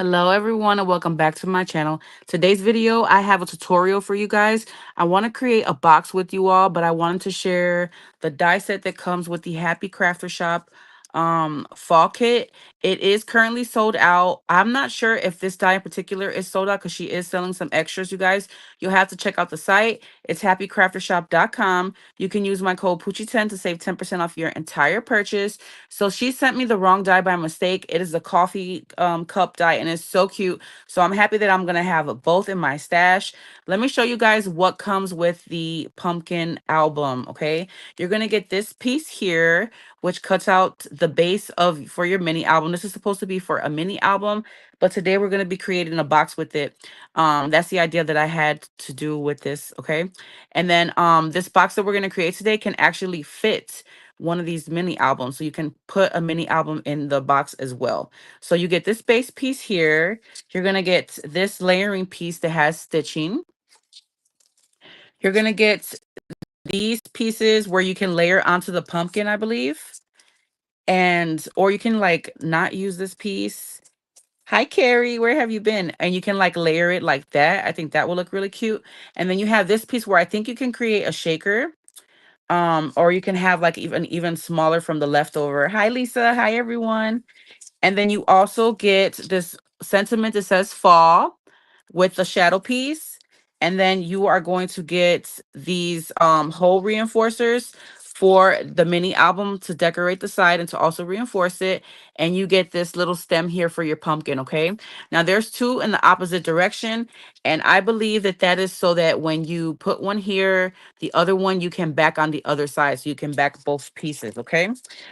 Hello everyone and welcome back to my channel. Today's video, I have a tutorial for you guys. I want to create a box with you all, but I wanted to share the die set that comes with the Happy Crafter Shop fall kit. It is currently sold out. I'm not sure if this die in particular is sold out because she is selling some extras, you guys. You'll have to check out the site. It's happycraftershop.com. You can use my code Poochie10 to save 10% off your entire purchase. So she sent me the wrong die by mistake. It is a coffee cup die and it's so cute. So I'm happy that I'm going to have both in my stash. Let me show you guys what comes with the pumpkin album, okay? You're going to get this piece here, which cuts out the base of for your mini album. This is supposed to be for a mini album, but today we're going to be creating a box with it. That's the idea that I had to do with this, okay? And then this box that we're going to create today can actually fit one of these mini albums. So you can put a mini album in the box as well. So you get this base piece here. You're going to get this layering piece that has stitching. You're going to get these pieces where you can layer onto the pumpkin, I believe. And, or you can like not use this piece. Hi, Carrie, where have you been? And you can like layer it like that. I think that will look really cute. And then you have this piece where I think you can create a shaker. Or you can have like even smaller from the leftover. Hi, Lisa. Hi, everyone. And then you also get this sentiment that says fall with the shadow piece. And then you are going to get these hole reinforcers for the mini album to decorate the side and to also reinforce it. And you get this little stem here for your pumpkin, okay? Now there's two in the opposite direction. And I believe that that is so that when you put one here, the other one you can back on the other side. So you can back both pieces, okay?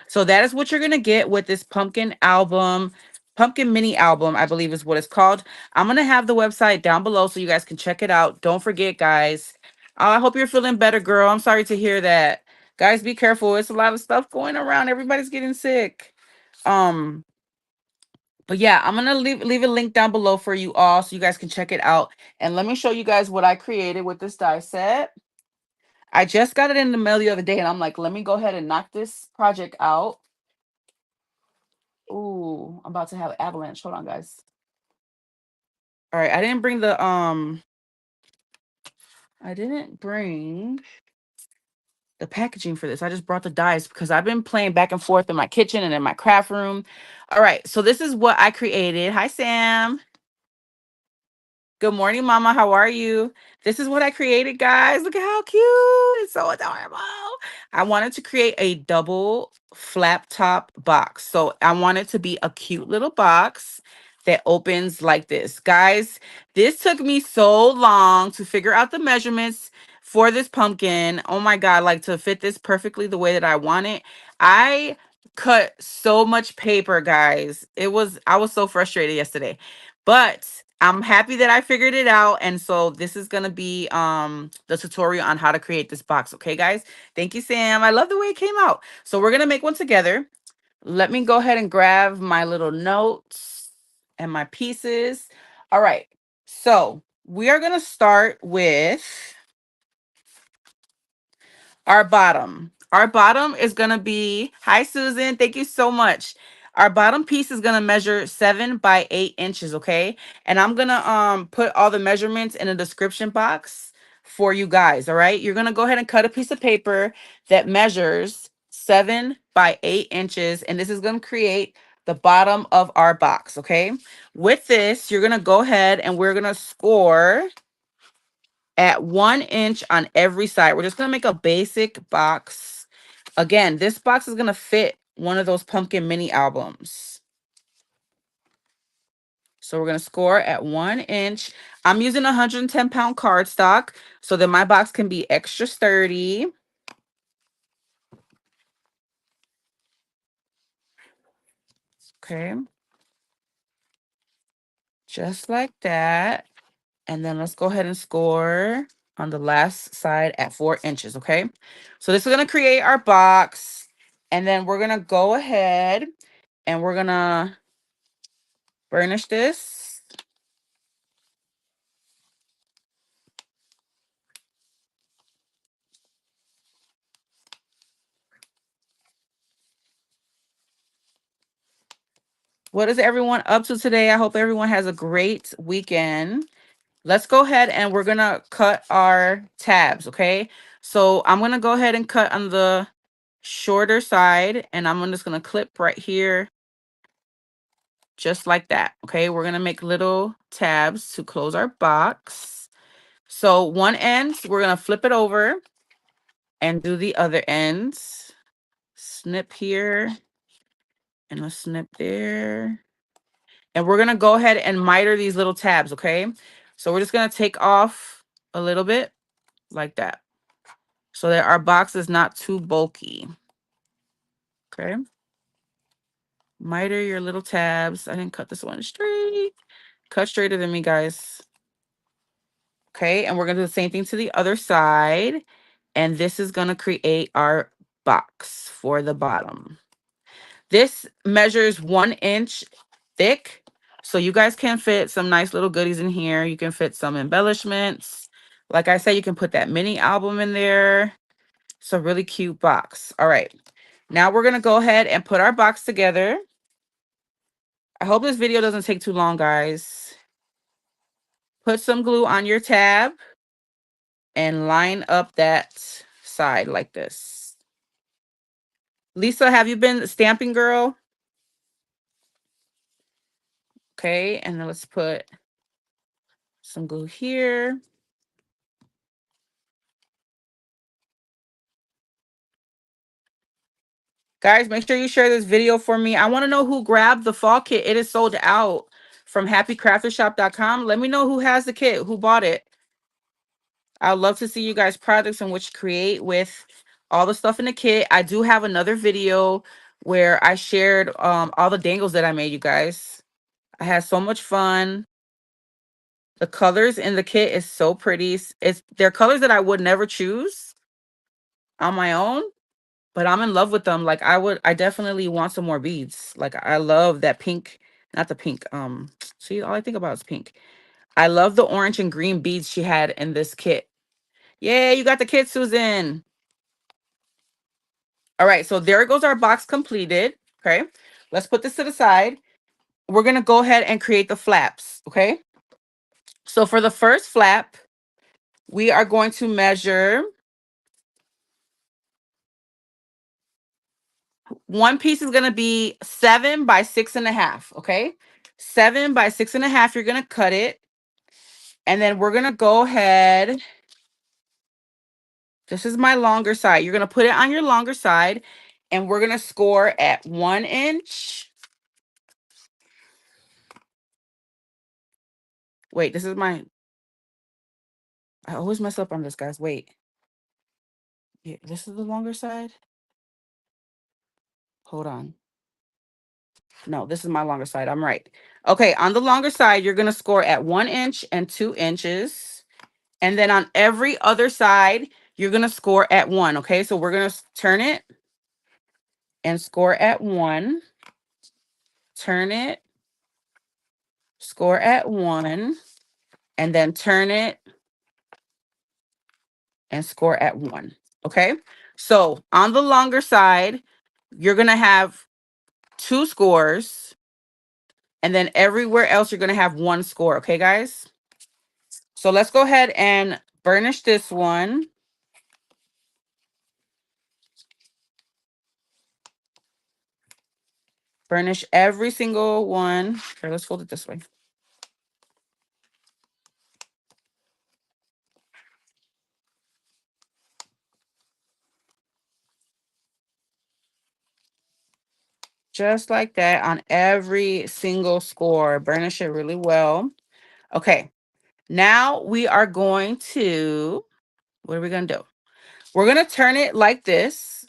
So that is what you're going to get with this pumpkin album, pumpkin mini album, I believe is what it's called. I'm going to have the website down below so you guys can check it out. Don't forget, guys. I hope you're feeling better, girl. I'm sorry to hear that. Guys, be careful. It's a lot of stuff going around. Everybody's getting sick. Um, but yeah, I'm gonna leave a link down below for you all so you guys can check it out. And let me show you guys what I created with this die set. I just got it in the mail the other day, and I'm like, let me go ahead and knock this project out. Ooh, I'm about to have avalanche. Hold on, guys. All right, I didn't bring the packaging for this. I just brought the dies because I've been playing back and forth in my kitchen and in my craft room. All right, so this is what I created. Hi, Sam. Good morning, Mama. How are you? This is what I created, guys. Look at how cute. It's so adorable. I wanted to create a double flap top box. So I want it to be a cute little box that opens like this. Guys, this took me so long to figure out the measurements for this pumpkin. Oh my God, like to fit this perfectly the way that I want it. I cut so much paper, guys. I was so frustrated yesterday. But I'm happy that I figured it out. And so this is going to be the tutorial on how to create this box. Okay, guys? Thank you, Sam. I love the way it came out. So we're going to make one together. Let me go ahead and grab my little notes and my pieces. All right. So we are going to start with our bottom. Our bottom is going to be, hi, Susan. Thank you so much. Our bottom piece is going to measure 7 by 8 inches, okay? And I'm going to put all the measurements in a description box for you guys, all right? You're going to go ahead and cut a piece of paper that measures 7 by 8 inches, and this is going to create the bottom of our box, okay? With this, you're going to go ahead and we're going to score at 1 inch on every side. We're just going to make a basic box. Again, this box is going to fit one of those pumpkin mini albums. So we're going to score at 1 inch. I'm using 110-pound cardstock so that my box can be extra sturdy. Okay. Just like that. And then let's go ahead and score on the last side at 4 inches, okay? So this is going to create our box. And then we're going to go ahead and we're going to burnish this. What is everyone up to today? I hope everyone has a great weekend. Let's go ahead and we're going to cut our tabs, okay? So I'm going to go ahead and cut on the shorter side, and I'm just going to clip right here, just like that, okay? We're going to make little tabs to close our box. So one end, we're going to flip it over and do the other ends. Snip here and a snip there. And we're going to go ahead and miter these little tabs, okay? So we're just going to take off a little bit like that so that our box is not too bulky, okay? Miter your little tabs. I didn't cut this one straight. Cut straighter than me, guys. Okay, and we're going to do the same thing to the other side. And this is going to create our box for the bottom. This measures 1 inch thick. So you guys can fit some nice little goodies in here. You can fit some embellishments. Like I said, you can put that mini album in there. It's a really cute box. All right. Now we're going to go ahead and put our box together. I hope this video doesn't take too long, guys. Put some glue on your tab and line up that side like this. Lisa, have you been stamping, girl? Okay, and then let's put some glue here. Guys, make sure you share this video for me. I want to know who grabbed the fall kit. It is sold out from happycraftershop.com. Let me know who has the kit, who bought it. I'd love to see you guys' projects in which create with all the stuff in the kit. I do have another video where I shared all the dangles that I made, you guys. I had so much fun. The colors in the kit is so pretty. They're colors that I would never choose on my own, but I'm in love with them. Like I definitely want some more beads. Like I love that pink, not the pink. See, all I think about is pink. I love the orange and green beads she had in this kit. Yay, you got the kit, Susan. All right, so there goes our box completed. Okay, let's put this to the side. We're gonna go ahead and create the flaps. Okay, so for the first flap, we are going to measure one piece is gonna be 7 by 6.5. Okay, 7 by 6.5. You're gonna cut it, and then we're gonna go ahead. This is my longer side. You're gonna put it on your longer side, and we're gonna score at 1 inch. Wait, this is my. I always mess up on this, guys. Wait. Yeah, this is the longer side. Hold on. No, this is my longer side. I'm right. Okay, on the longer side, you're going to score at 1 inch and 2 inches. And then on every other side, you're going to score at 1. Okay, so we're going to turn it and score at 1. Turn it, score at 1. And then turn it and score at 1. Okay, so on the longer side, you're going to have 2 scores. And then everywhere else, you're going to have 1 score. Okay, guys? So let's go ahead and burnish this one. Burnish every single one. Here, let's fold it this way. Just like that on every single score. Burnish it really well. Okay. Now we are going to, what are we going to do? We're going to turn it like this.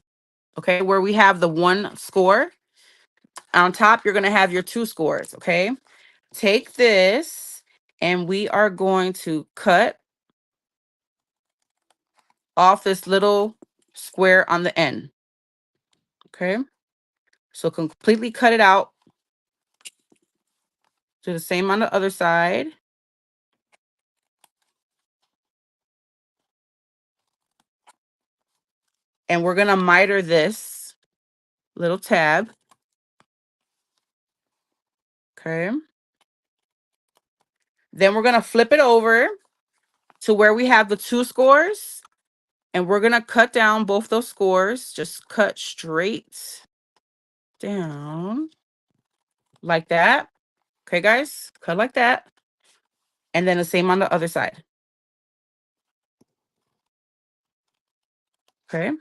Okay. Where we have the 1 score. On top, you're going to have your 2 scores. Okay. Take this and we are going to cut off this little square on the end. Okay. So completely cut it out. Do the same on the other side. And we're going to miter this little tab. Okay. Then we're going to flip it over to where we have the 2 scores. And we're going to cut down both those scores. Just cut straight down like that. Okay, guys? Cut like that. And then the same on the other side. Okay.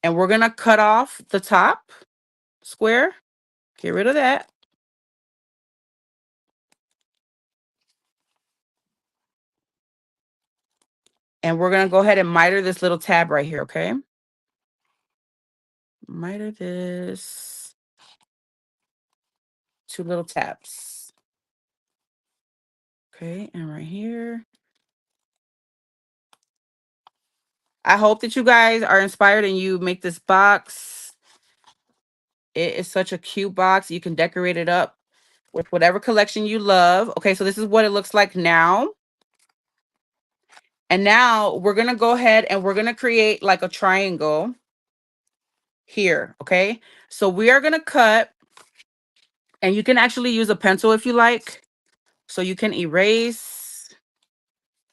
And we're going to cut off the top square. Get rid of that. And we're going to go ahead and miter this little tab right here, okay? Miter this 2 little tabs. Okay, and right here. I hope that you guys are inspired and you make this box. It is such a cute box. You can decorate it up with whatever collection you love. Okay, so this is what it looks like now. And now we're going to go ahead and we're going to create like a triangle here, okay? So we are going to cut, and you can actually use a pencil if you like. So you can erase.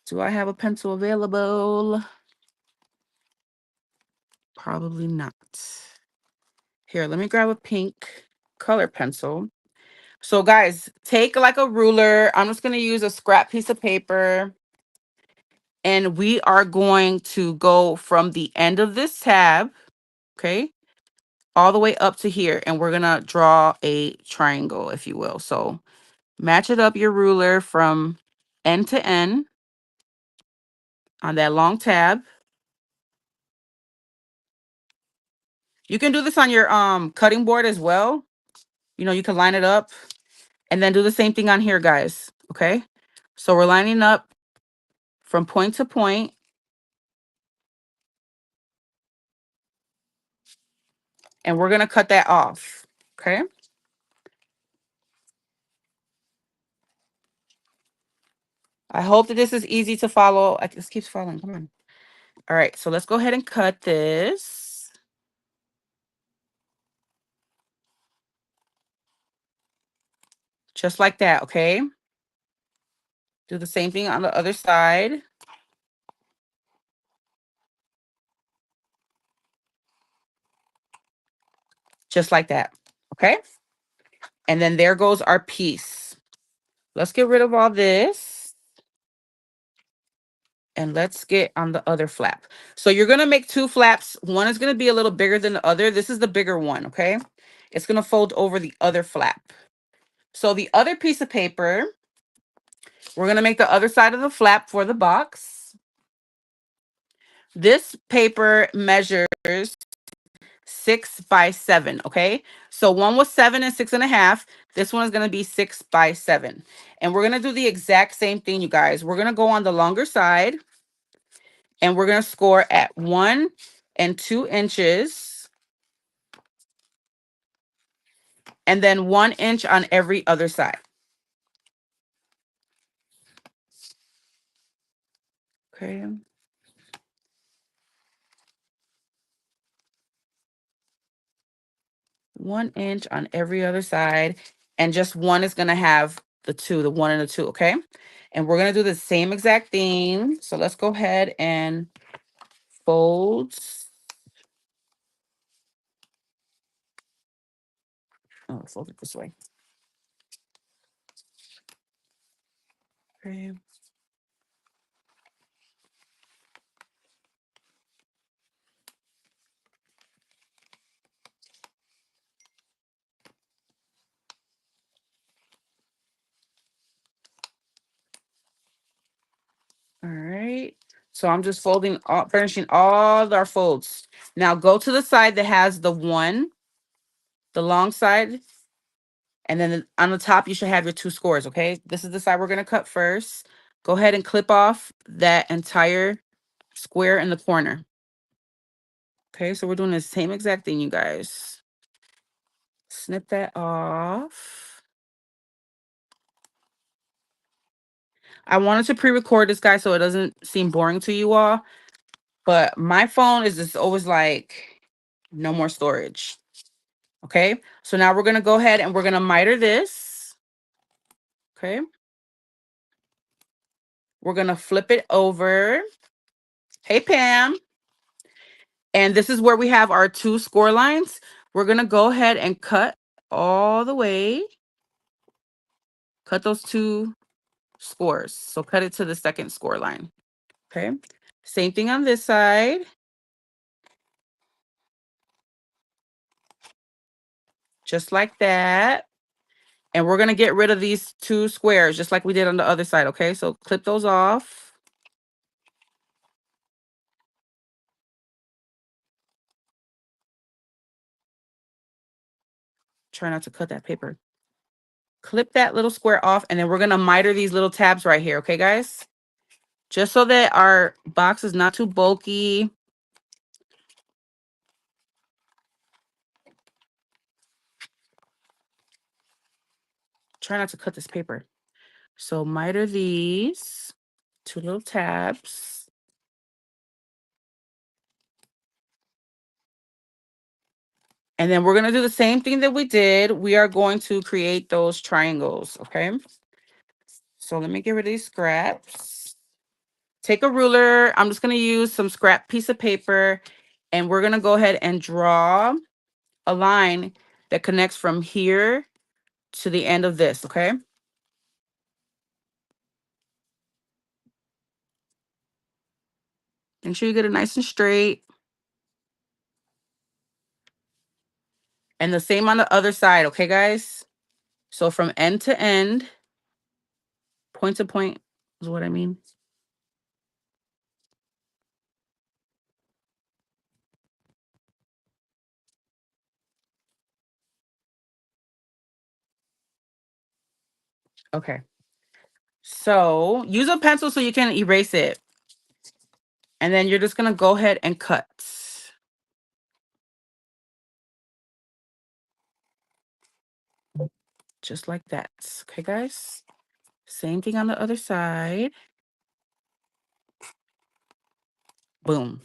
Do I have a pencil available? Probably not. Here, let me grab a pink color pencil. So guys, take like a ruler. I'm just going to use a scrap piece of paper. And we are going to go from the end of this tab, okay, all the way up to here. And we're going to draw a triangle, if you will. So match it up your ruler from end to end on that long tab. You can do this on your cutting board as well. You know, you can line it up and then do the same thing on here, guys. Okay. So we're lining up from point to point. And we're going to cut that off. Okay. I hope that this is easy to follow. This keeps falling. Come on. All right. So let's go ahead and cut this. Just like that. Okay. Do the same thing on the other side. Just like that. Okay. And then there goes our piece. Let's get rid of all this. And let's get on the other flap. So you're going to make 2 flaps. One is going to be a little bigger than the other. This is the bigger one, okay? It's going to fold over the other flap. So the other piece of paper, we're going to make the other side of the flap for the box. This paper measures 6 by 7, okay? So one was 7 and 6.5. This one is going to be 6 by 7. And we're going to do the exact same thing, you guys. We're going to go on the longer side. And we're going to score at 1 and 2 inches. And then 1 inch on every other side. Okay. One inch on every other side. And just one is going to have the 2, the 1 and the 2, okay? And we're going to do the same exact thing. So let's go ahead and fold. Oh, fold it this way. Okay. All right. So I'm just finishing all our folds. Now go to the side that has the 1, the long side. And then on the top, you should have your 2 scores, okay? This is the side we're going to cut first. Go ahead and clip off that entire square in the corner. Okay, so we're doing the same exact thing, you guys. Snip that off. I wanted to pre-record this, guys, so it doesn't seem boring to you all. But my phone is just always like, no more storage. Okay, so now we're gonna go ahead and we're gonna miter this. Okay, we're gonna flip it over. Hey, Pam. And this is where we have our 2 score lines. We're gonna go ahead and cut all the way. Cut those 2 scores. So cut it to the second score line. Okay, same thing on this side. Just like that. And we're gonna get rid of these 2 squares, just like we did on the other side, okay? So clip those off. Try not to cut that paper. Clip that little square off, and then we're gonna miter these little tabs right here, okay, guys? Just so that our box is not too bulky. Try not to cut this paper. So miter these 2 little tabs. And then we're gonna do the same thing that we did. We are going to create those triangles, okay? So let me get rid of these scraps. Take a ruler. I'm just gonna use some scrap piece of paper, and we're gonna go ahead and draw a line that connects from here to the end of this, okay? Make sure you get it nice and straight. And the same on the other side, okay, guys? So from end to end, point to point is what I mean. Okay. So use a pencil so you can erase it. And then you're just gonna go ahead and cut. Just like that. Okay, guys? Same thing on the other side. Boom.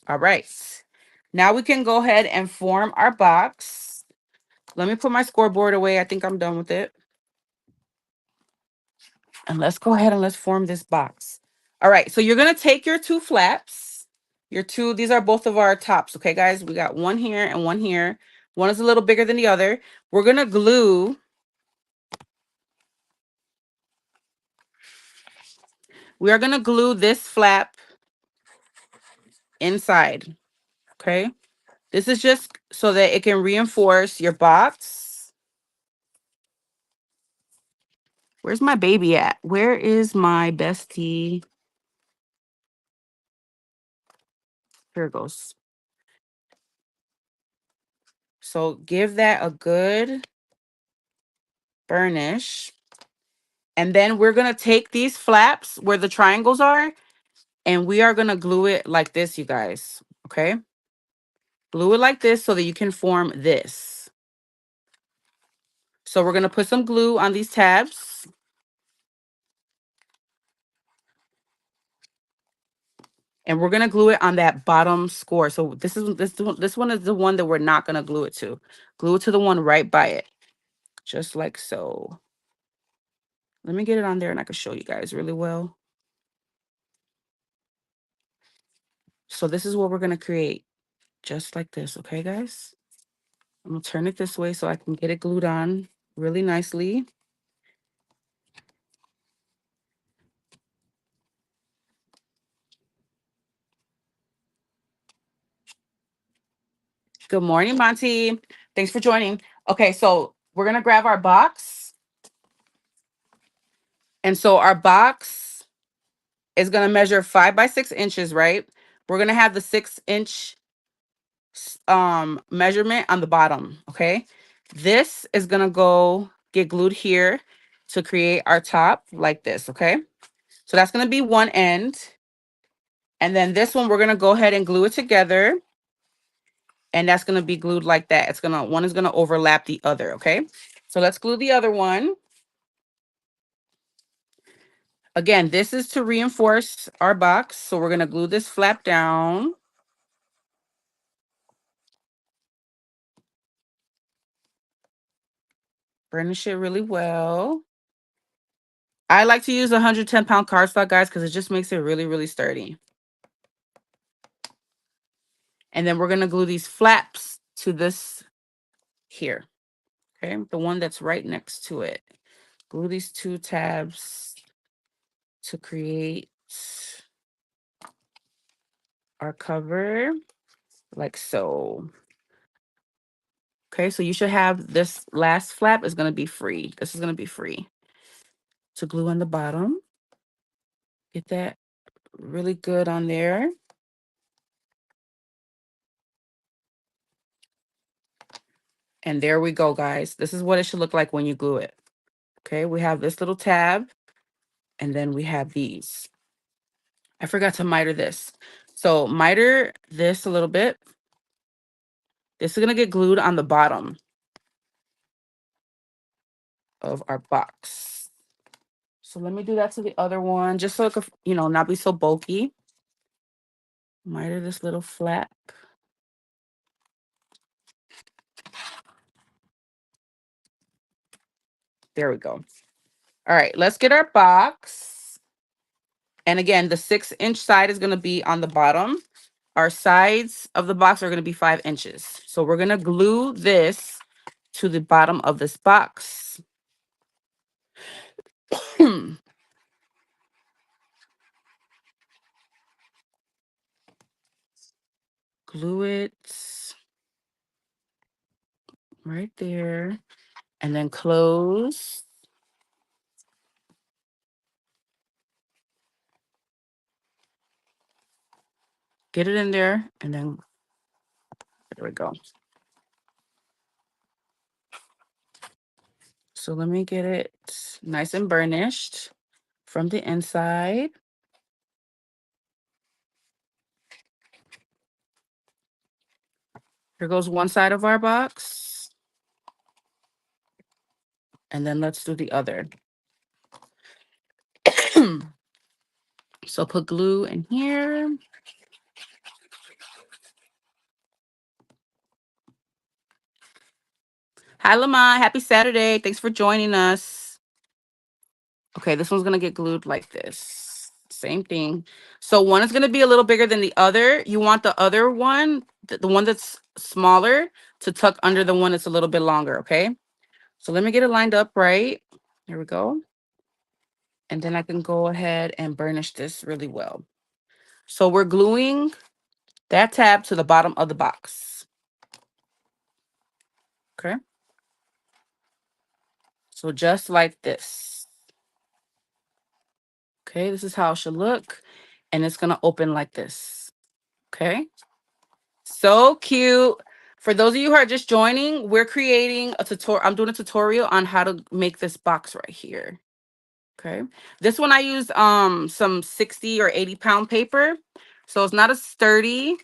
All right. Now we can go ahead and form our box. Let me put my scoreboard away. I think I'm done with it. And let's go ahead and let's form this box. All right. So you're going to take your 2 flaps. These are both of our tops. Okay, guys? We got one here and one here. One is a little bigger than the other. We're going to glue. We are going to glue this flap inside. Okay. This is just so that it can reinforce your box. Where's my baby at? Where is my bestie? Here it goes. So give that a good burnish. And then we're going to take these flaps where the triangles are, and we are going to glue it like this, you guys. Okay? Glue it like this so that you can form this. So we're going to put some glue on these tabs. And we're going to glue it on that bottom score. So this one is the one that we're not going to glue it to. Glue it to the one right by it. Just like so. Let me get it on there and I can show you guys really well. So this is what we're going to create. Just like this. Okay, guys? I'm going to turn it this way so I can get it glued on really nicely. Good morning, Monty. Thanks for joining. Okay, so we're going to grab our box. And so our box is going to measure 5 by 6 inches, right? We're going to have the 6-inch measurement on the bottom, okay? This is going to go get glued here to create our top like this, okay? So that's going to be one end. And then this one, we're going to go ahead and glue it together. And that's going to be glued like that. One is going to overlap the other, okay? So let's glue the other one. Again, this is to reinforce our box. So we're going to glue this flap down. Burnish it really well. I like to use 110-pound cardstock, guys, because it just makes it really, really sturdy. And then we're going to glue these flaps to this here. Okay, the one that's right next to it. Glue these 2 tabs to create our cover, like so. Okay, so you should have this last flap is going to be free. This is going to be free to glue on the bottom. Get that really good on there. And there we go, guys. This is what it should look like when you glue it. Okay, we have this little tab, and then we have these. I forgot to miter this. So miter this a little bit. This is going to get glued on the bottom of our box. So let me do that to the other one, just so it could, not be so bulky. Miter this little flap. There we go. All right, let's get our box. And again, the 6-inch side is going to be on the bottom. Our sides of the box are going to be 5 inches. So we're going to glue this to the bottom of this box. Glue it right there. And then close. Get it in there. And then there we go. So let me get it nice and burnished from the inside. Here goes one side of our box. And then let's do the other. So put glue in here. Hi, Lamont. Happy Saturday. Thanks for joining us. Okay, this one's going to get glued like this. Same thing. So one is going to be a little bigger than the other. You want the other one, the one that's smaller, to tuck under the one that's a little bit longer, okay? So let me get it lined up right. There we go. And then I can go ahead and burnish this really well. So we're gluing that tab to the bottom of the box. Okay. So just like this. Okay, this is how it should look. And it's going to open like this. Okay. So cute. For those of you who are just joining, we're creating a tutorial. I'm doing a tutorial on how to make this box right here. Okay. This one I used some 60 or 80-pound paper. So it's not as sturdy,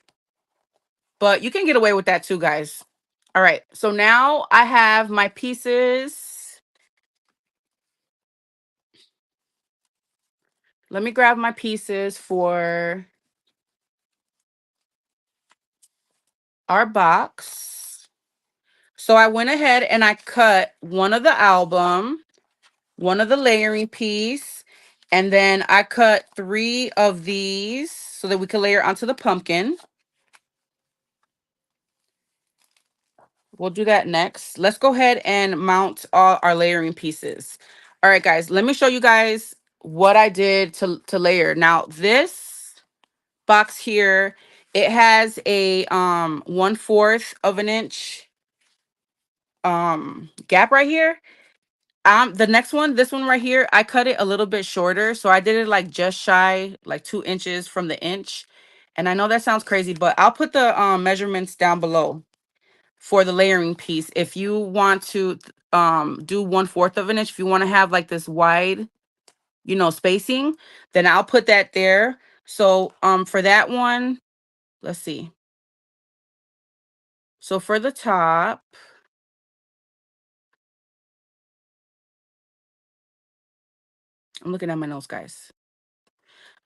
but you can get away with that too, guys. All right. So now I have my pieces. Let me grab my pieces for our box. So I went ahead and I cut one of the album, one of the layering piece, and then I cut 3 of these so that we can layer onto the pumpkin. We'll do that next. Let's go ahead and mount all our layering pieces. All right, guys, let me show you guys what I did to layer. Now, this box here, it has a 1/4 of an inch gap right here. The next one, this one right here, I cut it a little bit shorter. So I did it like just shy, like 2 inches from the inch. And I know that sounds crazy, but I'll put the measurements down below for the layering piece. If you want to do 1/4 of an inch, if you want to have like this wide, spacing, then I'll put that there. So for that one, let's see. So for the top, I'm looking at my notes, guys.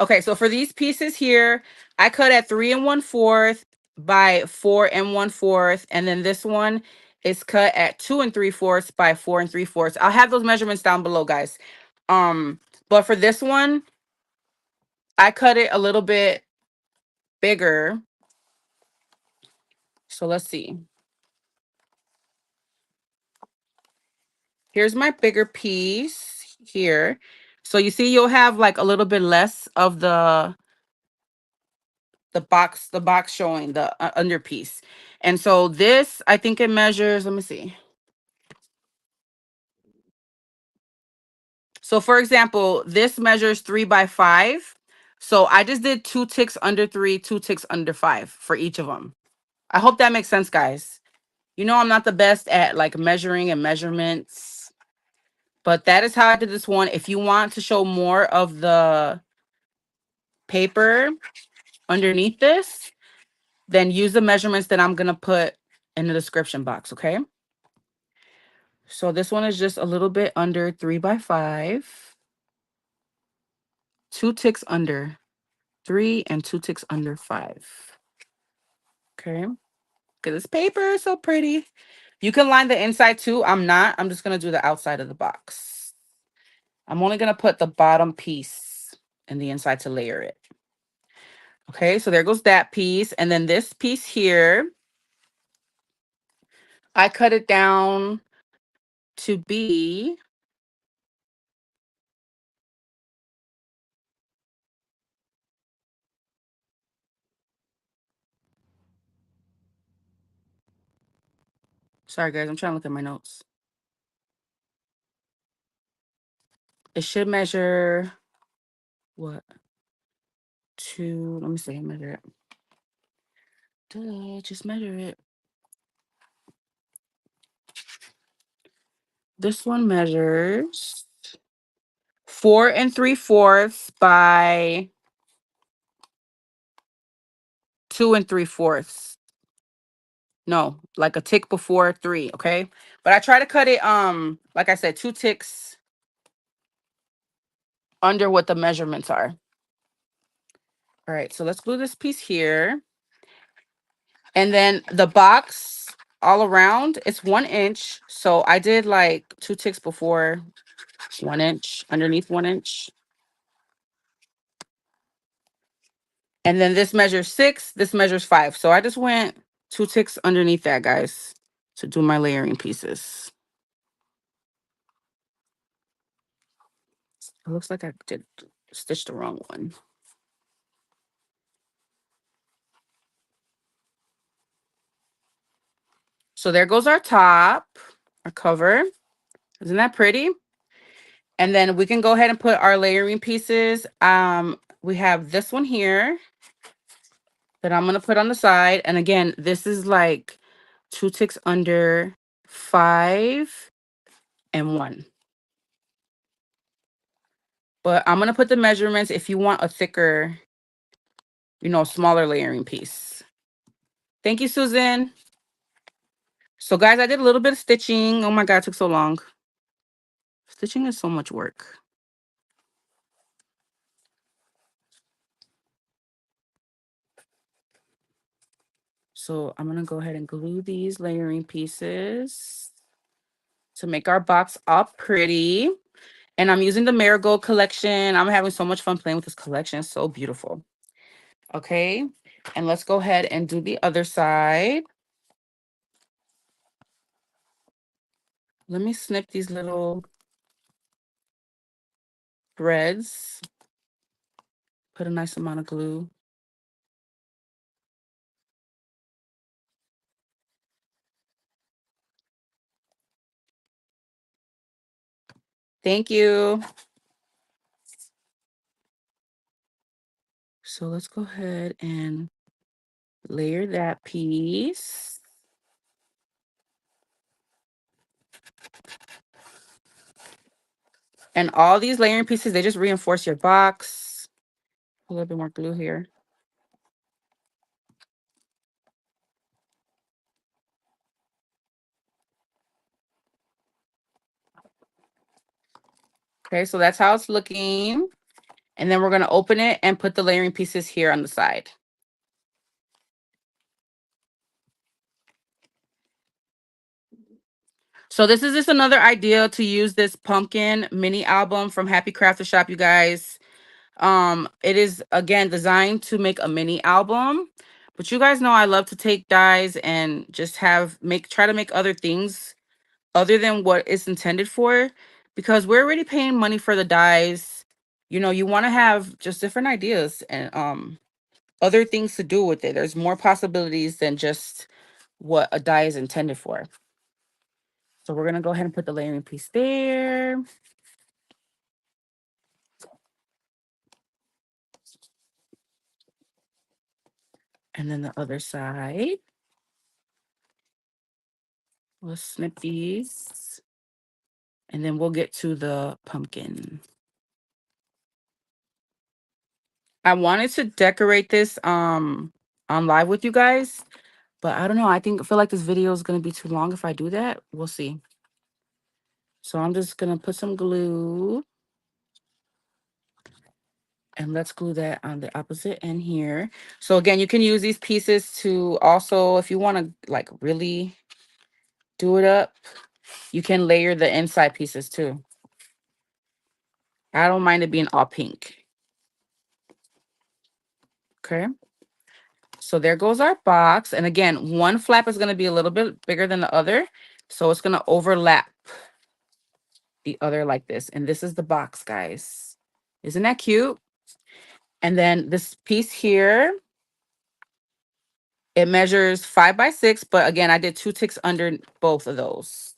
Okay, so for these pieces here, I cut at 3 1/4 by 4 1/4, and then this one is cut at 2 3/4 by 4 3/4. I'll have those measurements down below, guys. But for this one, I cut it a little bit bigger. So let's see. Here's my bigger piece here. So you see, you'll have like a little bit less of the box showing the underpiece. And so this, I think it measures, let me see. So for example, this measures 3 by 5. So I just did 2 ticks under 3, 2 ticks under 5 for each of them. I hope that makes sense, guys. You know, I'm not the best at like measuring and measurements, but that is how I did this one. If you want to show more of the paper underneath this, then use the measurements that I'm going to put in the description box, okay? So this one is just a little bit under 3 by 5. 2 ticks under 3 and 2 ticks under 5. Okay. Look at this paper. It's so pretty. You can line the inside too. I'm not. I'm just going to do the outside of the box. I'm only going to put the bottom piece in the inside to layer it. Okay. So there goes that piece. And then this piece here, I cut it down to be sorry, guys. I'm trying to look at my notes. It should measure what? Let me see. Measure it. Just measure it. This one measures 4 3/4 by 2 3/4. No, like a tick before 3, okay? But I try to cut it, like I said, 2 ticks under what the measurements are. All right, so let's glue this piece here. And then the box all around, it's 1 inch. So I did like 2 ticks before 1 inch, underneath 1 inch. And then this measures 6, this measures 5. So I just went 2 ticks underneath that, guys, to do my layering pieces. It looks like I did stitch the wrong one. So there goes our top, our cover. Isn't that pretty? And then we can go ahead and put our layering pieces. We have this one here that I'm gonna put on the side. And again, this is like 2 ticks under 5 and 1. But I'm gonna put the measurements if you want a thicker, you know, smaller layering piece. Thank you, Susan. So guys, I did a little bit of stitching. Oh my God, it took so long. Stitching is so much work. So I'm gonna go ahead and glue these layering pieces to make our box all pretty. And I'm using the Marigold collection. I'm having so much fun playing with this collection. It's so beautiful. Okay, and let's go ahead and do the other side. Let me snip these little threads. Put a nice amount of glue. Thank you. So let's go ahead and layer that piece. And all these layering pieces, they just reinforce your box. A little bit more glue here. Okay, so that's how it's looking. And then we're going to open it and put the layering pieces here on the side. So this is just another idea to use this pumpkin mini album from Happy Crafter Shop, you guys. It is again designed to make a mini album, but you guys know I love to take dies and just try to make other things other than what it's intended for, because we're already paying money for the dies. You know, you want to have just different ideas and other things to do with it. There's more possibilities than just what a die is intended for. So we're gonna go ahead and put the layering piece there. And then the other side. We'll snip these. And then we'll get to the pumpkin. I wanted to decorate this on live with you guys, but I don't know. I feel like this video is gonna be too long if I do that. We'll see. So I'm just gonna put some glue. And let's glue that on the opposite end here. So again, you can use these pieces to also, if you want to like really do it up, you can layer the inside pieces too. I don't mind it being all pink. Okay. So there goes our box. And again, one flap is going to be a little bit bigger than the other. So it's going to overlap the other like this. And this is the box, guys. Isn't that cute? And then this piece here, it measures 5 by 6. But again, I did 2 ticks under both of those.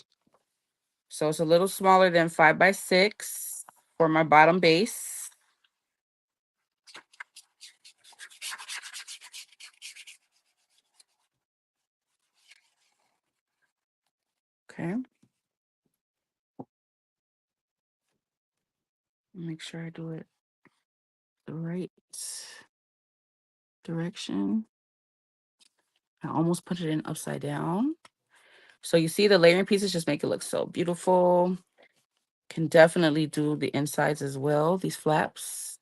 So it's a little smaller than 5 by 6 for my bottom base. Okay. Make sure I do it the right direction. I almost put it in upside down. So you see the layering pieces just make it look so beautiful. Can definitely do the insides as well, these flaps.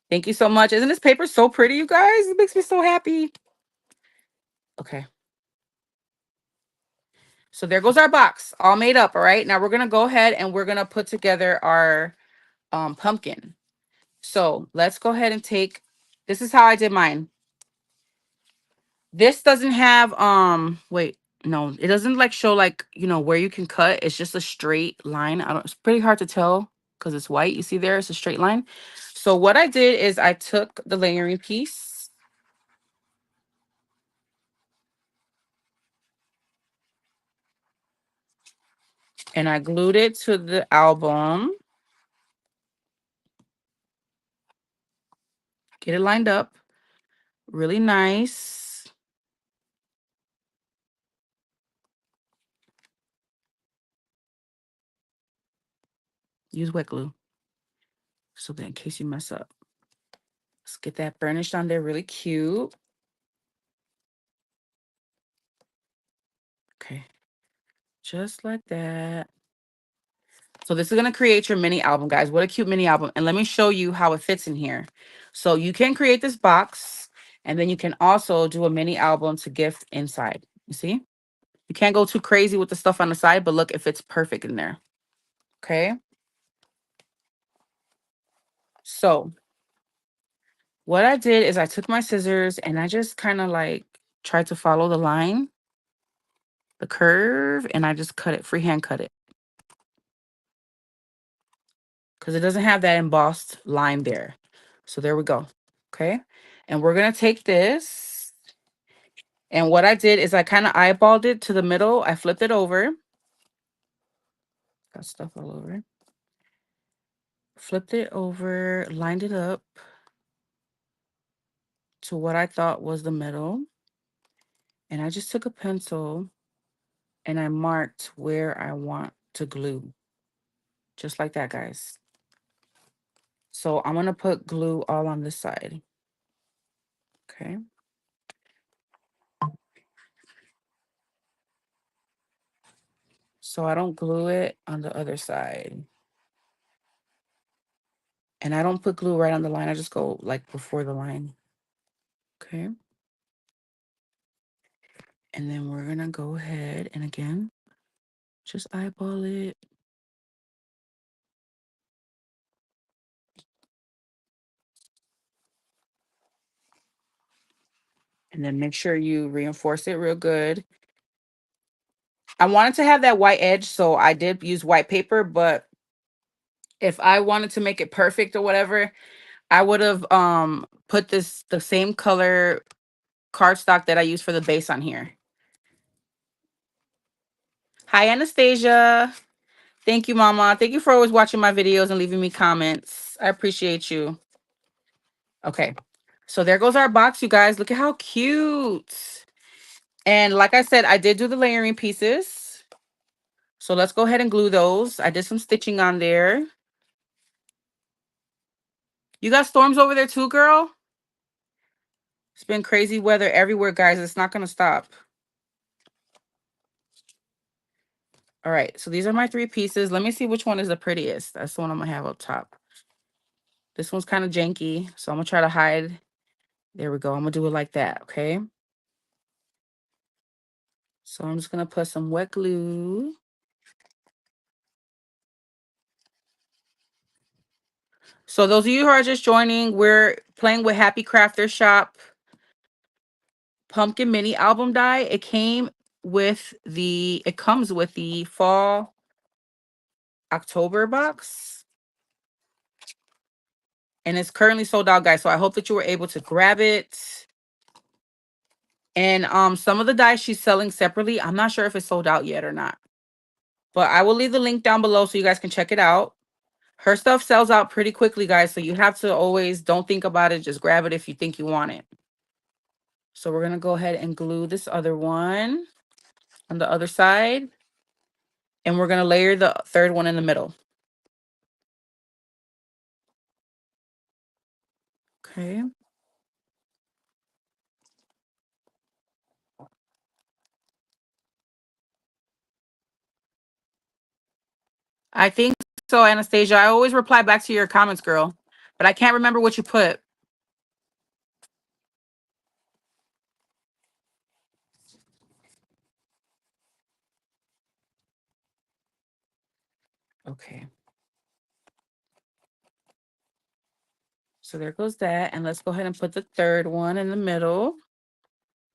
Thank you so much. Isn't this paper so pretty, you guys? It makes me so happy. Okay. So there goes our box, all made up, all right? Now we're going to go ahead and we're going to put together our pumpkin. So let's go ahead and take, this is how I did mine. This doesn't have, wait, no, it doesn't like show like, you know, where you can cut. It's just a straight line. It's pretty hard to tell because it's white. You see there, it's a straight line. So what I did is I took the layering piece and I glued it to the album. Get it lined up really nice. Use wet glue. So that in case you mess up. Let's get that burnished on there really cute. Okay. Just like that. So this is going to create your mini album, guys. What a cute mini album. And let me show you how it fits in here. So you can create this box and then you can also do a mini album to gift inside. You see? You can't go too crazy with the stuff on the side, but look, it fits perfect in there. Okay. So what I did is I took my scissors and I just kind of like tried to follow the line, the curve, and I just cut it, freehand cut it. Because it doesn't have that embossed line there. So there we go. Okay. And we're going to take this. And what I did is I kind of eyeballed it to the middle. I flipped it over. Got stuff all over. Flipped it over, lined it up to what I thought was the middle. And I just took a pencil and I marked where I want to glue. Just like that, guys. So I'm going to put glue all on this side. Okay. So I don't glue it on the other side. And I don't put glue right on the line. I just go like before the line. Okay. And then we're gonna go ahead and again, just eyeball it. And then make sure you reinforce it real good. I wanted to have that white edge, so I did use white paper, but if I wanted to make it perfect or whatever, I would have put the same color cardstock that I use for the base on here. Hi, Anastasia. Thank you, Mama. Thank you for always watching my videos and leaving me comments. I appreciate you. Okay. So there goes our box, you guys. Look at how cute. And like I said, I did do the layering pieces. So let's go ahead and glue those. I did some stitching on there. You got storms over there too, girl? It's been crazy weather everywhere, guys. It's not going to stop. All right. So these are my 3 pieces. Let me see which one is the prettiest. That's the one I'm going to have up top. This one's kind of janky, so I'm going to try to hide. There we go. I'm going to do it like that, okay? So I'm just going to put some wet glue. So those of you who are just joining, we're playing with Happy Crafter Shop Pumpkin Mini Album Die. It comes with the fall October box. And it's currently sold out, guys. So I hope that you were able to grab it. And some of the dies she's selling separately. I'm not sure if it's sold out yet or not. But I will leave the link down below so you guys can check it out. Her stuff sells out pretty quickly, guys. So you have to always don't think about it. Just grab it if you think you want it. So we're going to go ahead and glue this other one on the other side. And we're going to layer the third one in the middle. Okay. I think so, Anastasia. I always reply back to your comments, girl. But I can't remember what you put. Okay. So there goes that. And let's go ahead and put the third one in the middle.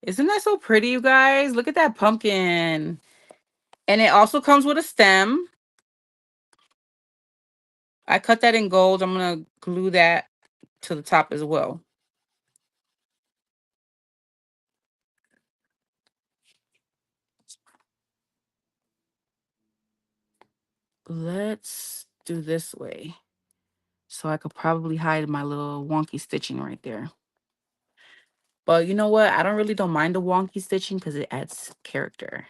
Isn't that so pretty, you guys? Look at that pumpkin. And it also comes with a stem. I cut that in gold. I'm going to glue that to the top as well. Let's do this way. So I could probably hide my little wonky stitching right there. But you know what? I don't mind the wonky stitching because it adds character.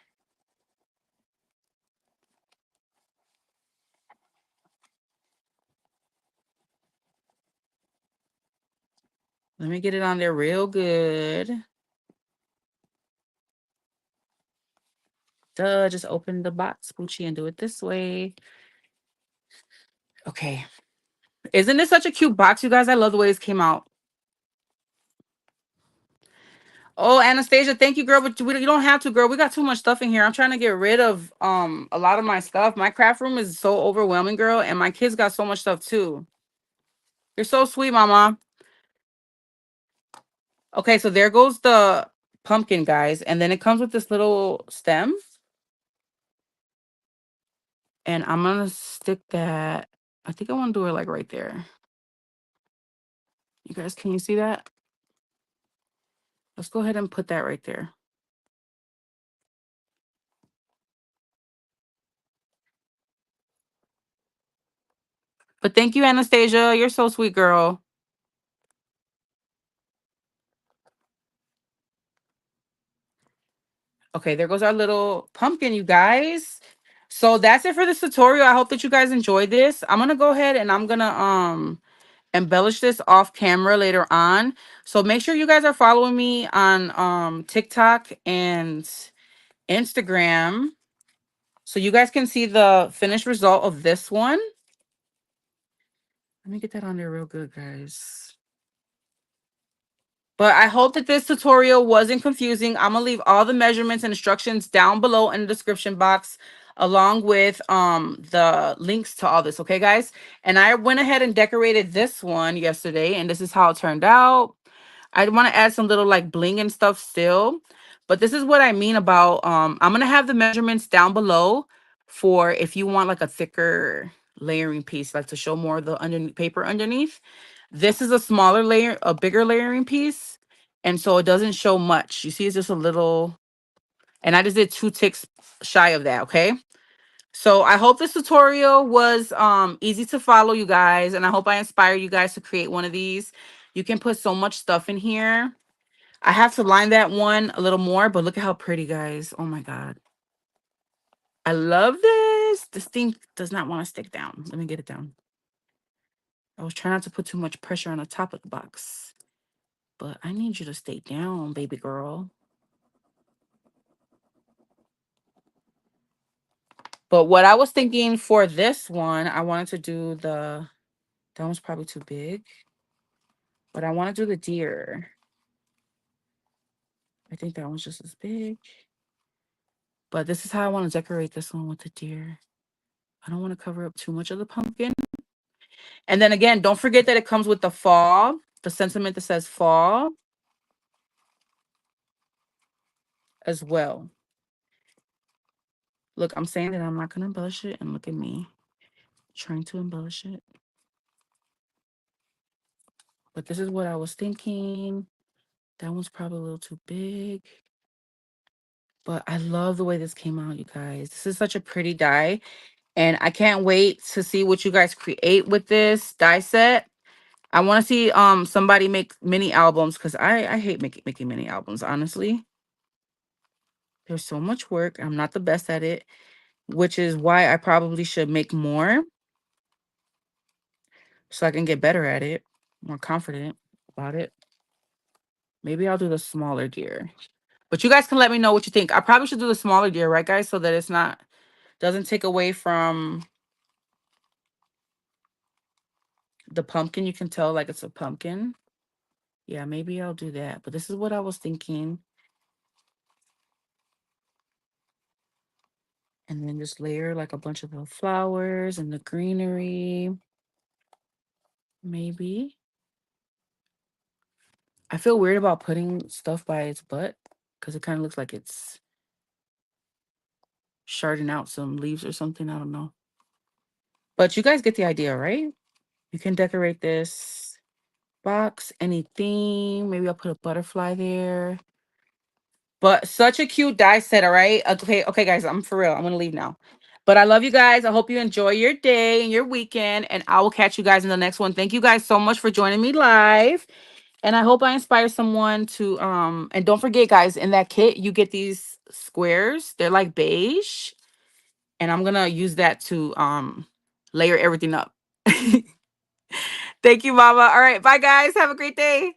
Let me get it on there real good. Duh, just open the box, Poochie, and do it this way. Okay. Isn't this such a cute box, you guys? I love the way this came out. Oh, Anastasia, thank you, girl. But you don't have to, girl. We got too much stuff in here. I'm trying to get rid of a lot of my stuff. My craft room is so overwhelming, girl, and my kids got so much stuff too. You're so sweet, Mama. Okay, so there goes the pumpkin, guys, and then it comes with this little stem. And I'm gonna stick that. I think I want to do it like right there. You guys, can you see that? Let's go ahead and put that right there. But thank you, Anastasia. You're so sweet, girl. Okay, there goes our little pumpkin, you guys. So that's it for this tutorial. I hope that you guys enjoyed this. I'm gonna go ahead and I'm gonna embellish this off camera later on. So make sure you guys are following me on TikTok and Instagram so you guys can see the finished result of this one. Let me get that on there real good, guys. But I hope that this tutorial wasn't confusing. I'm gonna leave all the measurements and instructions down below in the description box, along with the links to all this, okay guys? And I went ahead and decorated this one yesterday, and this is how it turned out. I want to add some little like bling and stuff still, but this is what I mean about I'm gonna have the measurements down below for if you want like a thicker layering piece, like to show more of the underneath paper underneath. This is a smaller layer, a bigger layering piece, and so it doesn't show much. You see, it's just a little, and I just did 2 ticks shy of that. Okay, so I hope this tutorial was easy to follow, you guys, and I hope I inspire you guys to create one of these. You can put so much stuff in here. I have to line that one a little more, but look at how pretty, guys. Oh my God. I love this. This thing does not want to stick down. Let me get it down. I was trying not to put too much pressure on the top of the box, but I need you to stay down, baby girl. But what I was thinking for this one, I wanted to do that one's probably too big, but I want to do the deer. I think that one's just as big. But this is how I want to decorate this one with the deer. I don't want to cover up too much of the pumpkin. And then again, don't forget that it comes with the fall, the sentiment that says fall as well. Look, I'm saying that I'm not going to embellish it, and look at me trying to embellish it. But this is what I was thinking. That one's probably a little too big. But I love the way this came out, you guys. This is such a pretty die. And I can't wait to see what you guys create with this die set. I want to see somebody make mini albums, because I hate making mini albums, honestly. There's so much work. I'm not the best at it, which is why I probably should make more so I can get better at it, more confident about it. Maybe I'll do the smaller deer. But you guys can let me know what you think. I probably should do the smaller deer, right, guys? So that it's not, doesn't take away from the pumpkin. You can tell like it's a pumpkin. Yeah, maybe I'll do that. But this is what I was thinking. And then just layer like a bunch of the flowers and the greenery. Maybe. I feel weird about putting stuff by its butt because it kind of looks like it's sharding out some leaves or something. I don't know. But you guys get the idea, right? You can decorate this box, any theme. Maybe I'll put a butterfly there. But such a cute die set, all right? Okay, guys, I'm for real. I'm going to leave now. But I love you guys. I hope you enjoy your day and your weekend. And I will catch you guys in the next one. Thank you guys so much for joining me live. And I hope I inspire someone to and don't forget, guys, in that kit you get these squares. They're like beige, and I'm gonna use that to layer everything up. Thank you, mama. All right, bye guys, have a great day.